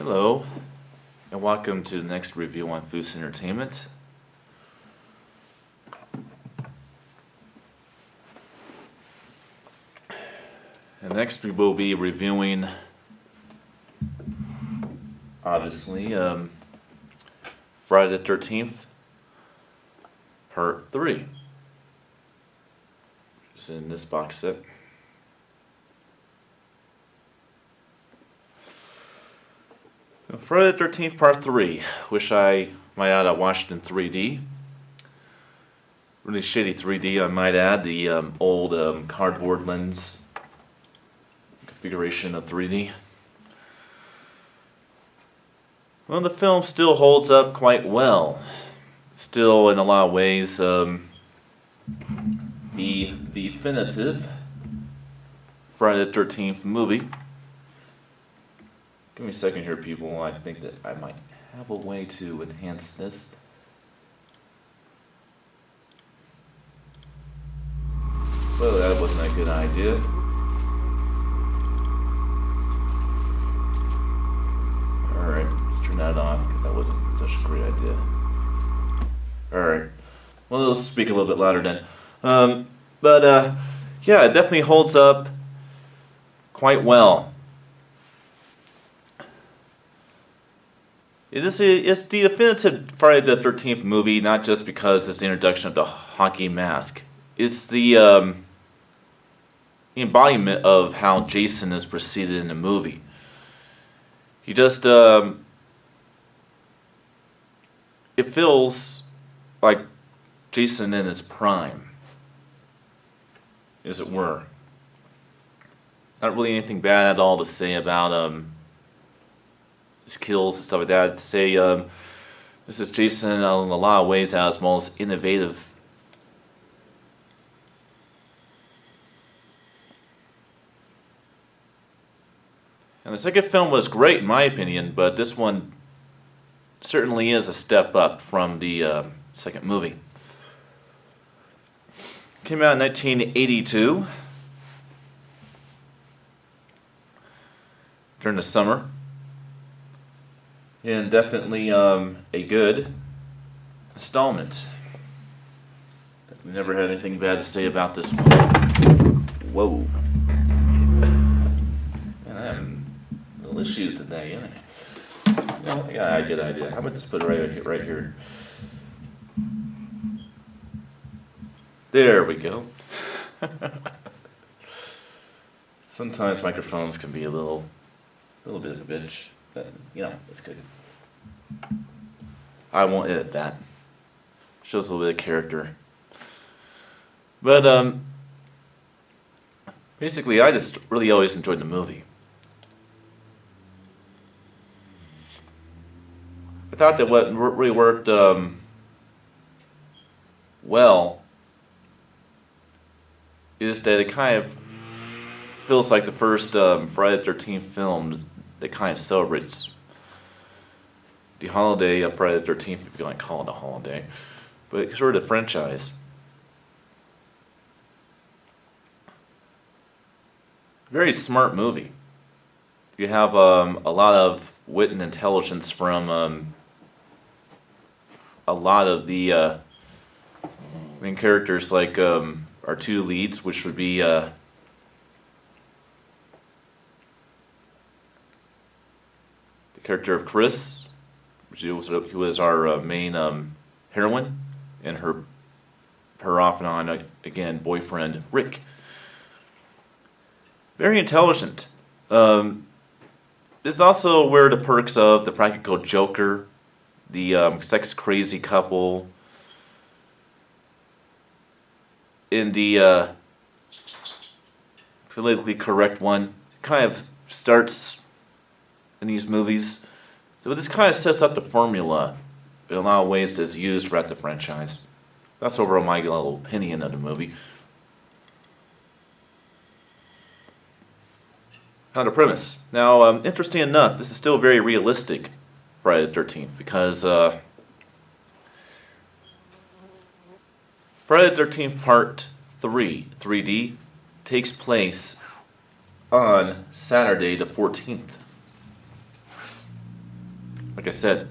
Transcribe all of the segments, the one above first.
Hello, and welcome to the next review on Foos Entertainment. And next we will be reviewing, obviously, Friday the 13th, Part 3, which is in this box set. Friday the 13th, Part 3. Wish I might add I watched in 3D. Really shitty 3D, I might add. The old cardboard lens configuration of 3D. Well, the film still holds up quite well. Still, in a lot of ways, the definitive Friday the 13th movie. Give me a second here, people. I think that I might have a way to enhance this. Well, that wasn't a good idea. Alright, let's turn that off because that wasn't such a great idea. Alright. Well, let's speak a little bit louder then. Yeah, it definitely holds up quite well. It's the definitive Friday the 13th movie, not just because it's the introduction of the hockey mask. It's the embodiment of how Jason is preceded in the movie. He just, it feels like Jason in his prime, as it were. Not really anything bad at all to say about his kills and stuff like that. To say this is Jason in a lot of ways as most innovative. And the second film was great in my opinion, but this one certainly is a step up from the second movie. Came out in 1982 during the summer. And definitely a good installment. Definitely never had anything bad to say about this one. Whoa. Man, I have little issues today, yeah. You know, I got a good idea. How about just put it right here? There we go. Sometimes microphones can be a little bit of a bitch. But, you know, it's good. I won't edit that. Shows a little bit of character. But, basically, I just really always enjoyed the movie. I thought that what really worked well is that it kind of feels like the first Friday the 13th film that kind of celebrates the holiday of Friday the 13th, if you want to call it a holiday, but sort of the franchise. Very smart movie. You have a lot of wit and intelligence from a lot of the main characters, like our two leads, which would be character of Chris, who was our main heroine, and her off and on again boyfriend Rick. Very intelligent. This is also where the perks of the practical joker, the sex crazy couple, in the politically correct one, kind of starts in these movies. So this kind of sets up the formula in a lot of ways that's used throughout the franchise. That's overall my little opinion of the movie. Now the premise. Now, interesting enough, this is still very realistic, Friday the 13th, because Friday the 13th Part 3, 3D, takes place on Saturday the 14th. like I said,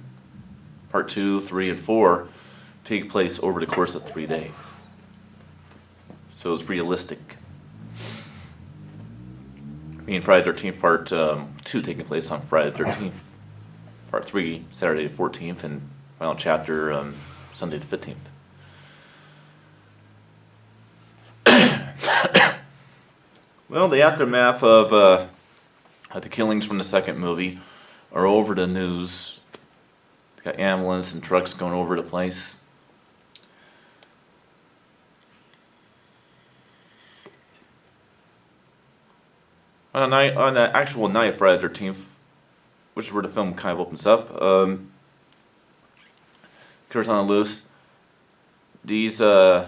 part 2, 3, and 4 take place over the course of 3 days. So it's realistic. Being Friday the 13th part 2 taking place on Friday the 13th, part 3 Saturday the 14th, and final chapter Sunday the 15th. Well, the aftermath of the killings from the second movie are over the news. Got ambulance and trucks going over the place. On the actual night of Friday the 13th, which is where the film kind of opens up, Curse on the Loose. These really,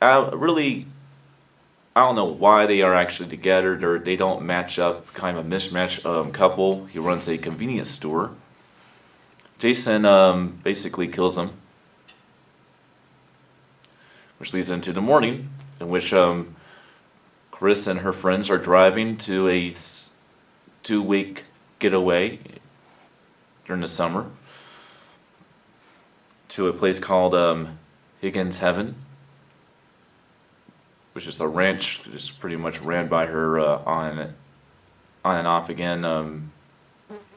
I don't know why they are actually together. They don't match up. Kind of a mismatch couple. He runs a convenience store. Jason basically kills him, which leads into the morning, in which Chris and her friends are driving to a 2-week getaway during the summer to a place called Higgins Heaven, which is a ranch just pretty much ran by her on and off again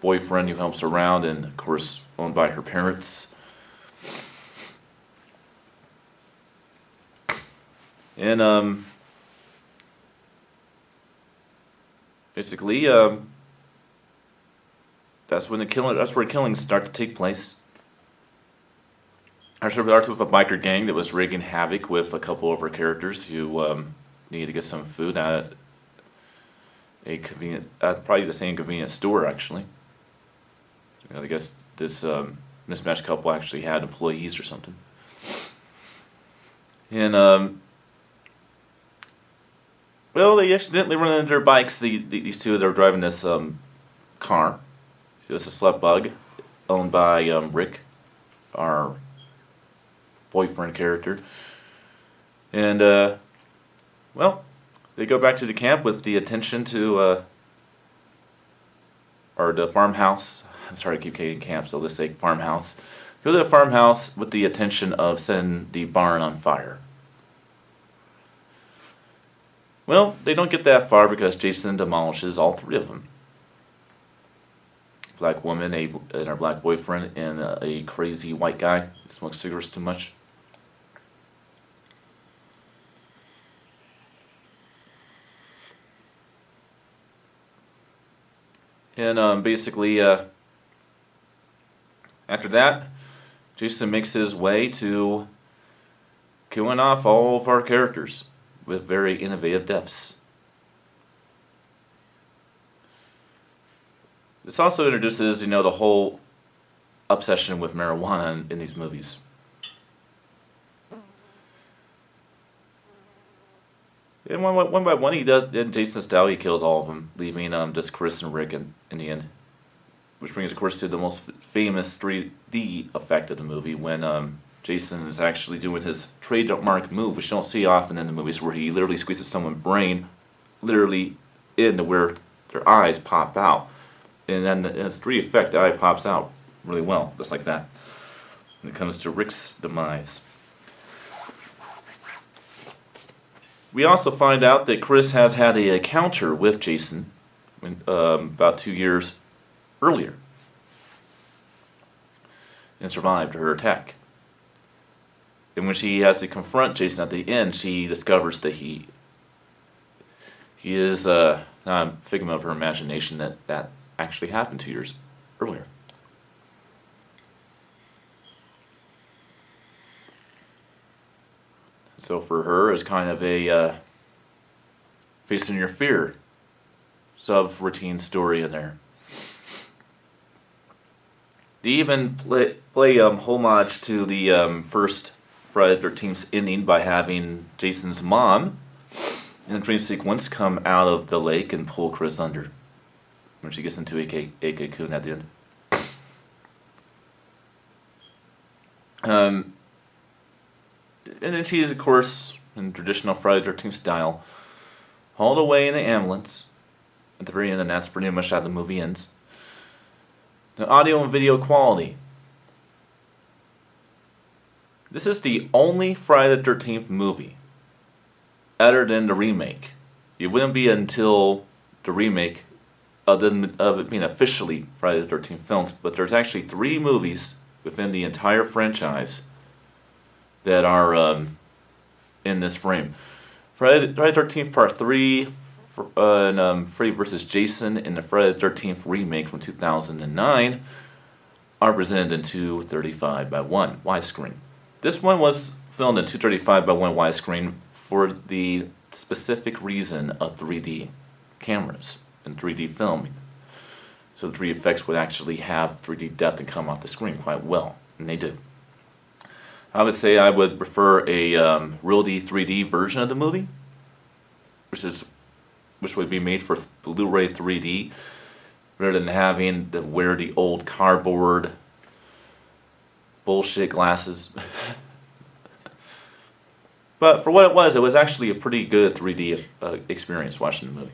boyfriend who helps around, and of course owned by her parents. And basically that's where killings start to take place. Actually, it starts with a biker gang that was wreaking havoc with a couple of our characters who needed to get some food at probably the same convenience store, actually. I guess this mismatched couple actually had employees or something. And well, they accidentally run into their bikes. These two that are driving this car. It was a slut bug owned by Rick, our boyfriend character. And well, they go back to the camp with the attention to or the farmhouse. I'm sorry, I keep saying camp, so let's say farmhouse. Go to the farmhouse with the intention of setting the barn on fire. Well, they don't get that far because Jason demolishes all 3 of them. Black woman, and our black boyfriend, and a crazy white guy that smokes cigarettes too much. And basically, after that, Jason makes his way to killing off all of our characters with very innovative deaths. This also introduces, the whole obsession with marijuana in these movies. And one by one, he does. In Jason's style, he kills all of them, leaving just Chris and Rick in the end. Which brings, of course, to the most famous 3D effect of the movie, when Jason is actually doing his trademark move, which you don't see often in the movies, where he literally squeezes someone's brain, literally into where their eyes pop out. And then in its 3D effect, the eye pops out really well, just like that. When it comes to Rick's demise. We also find out that Chris has had an encounter with Jason about 2 years earlier and survived her attack. And when she has to confront Jason at the end, she discovers that he is not a figment of her imagination, that actually happened 2 years earlier. So for her, it's kind of a facing your fear sub-routine story in there. They even play homage to the first Friday the 13th ending by having Jason's mom in the dream sequence come out of the lake and pull Chris under when she gets into a cocoon at the end. And then she is, of course, in traditional Friday the 13th style, hauled away in the ambulance at the very end, and that's pretty much how the movie ends. The audio and video quality. This is the only Friday the 13th movie other than the remake. It wouldn't be until the remake of it being officially Friday the 13th films, but there's actually 3 movies within the entire franchise that are in this frame. Friday the 13th Part 3, and Freddy vs. Jason in the Friday the 13th remake from 2009 are presented in 235 by 1 widescreen. This one was filmed in 235 by 1 widescreen for the specific reason of 3D cameras and 3D filming. So the 3D effects would actually have 3D depth and come off the screen quite well, and they did. I would say I would prefer a RealD 3D version of the movie, which would be made for Blu-Ray 3D, rather than having to wear the old cardboard bullshit glasses. But for what it was actually a pretty good 3D experience watching the movie.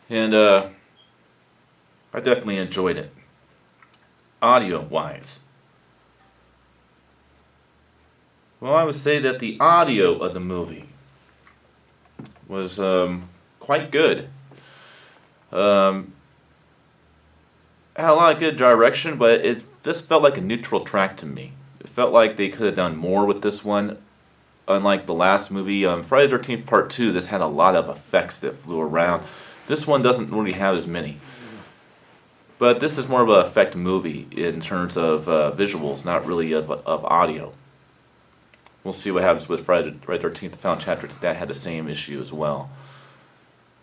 And I definitely enjoyed it. Audio-wise. Well, I would say that the audio of the movie was quite good. Had a lot of good direction, but this felt like a neutral track to me. It felt like they could have done more with this one. Unlike the last movie, Friday the 13th Part 2, this had a lot of effects that flew around. This one doesn't really have as many. But this is more of an effect movie in terms of visuals, not really of audio. We'll see what happens with Friday the 13th, the final chapter. That had the same issue as well.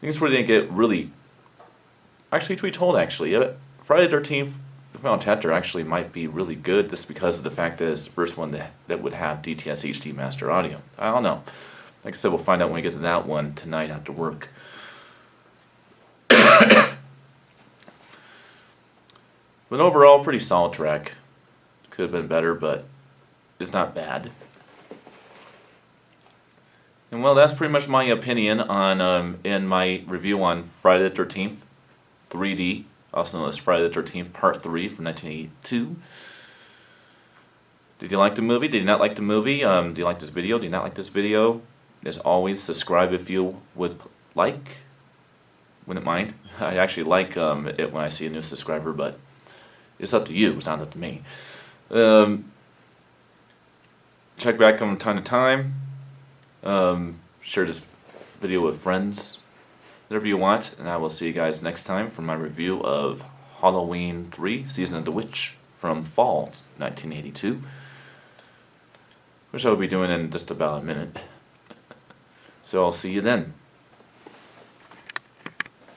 Things where they didn't get really... Actually, to be told, Friday the 13th, the final chapter actually might be really good just because of the fact that it's the first one that would have DTS HD Master Audio. I don't know. Like I said, we'll find out when we get to that one tonight after work. But overall, pretty solid track. Could have been better, but it's not bad. And well, that's pretty much my opinion on in my review on Friday the 13th 3D, also known as Friday the 13th Part 3 from 1982. Did you like the movie? Did you not like the movie? Do you like this video? Do you not like this video? As always, subscribe if you would like. Wouldn't mind. I actually like it when I see a new subscriber, but it's up to you. It's not up to me. Check back from time to time. Share this video with friends, whatever you want, and I will see you guys next time for my review of Halloween 3 Season of the Witch from fall 1982, which I will be doing in just about a minute. So I'll see you then.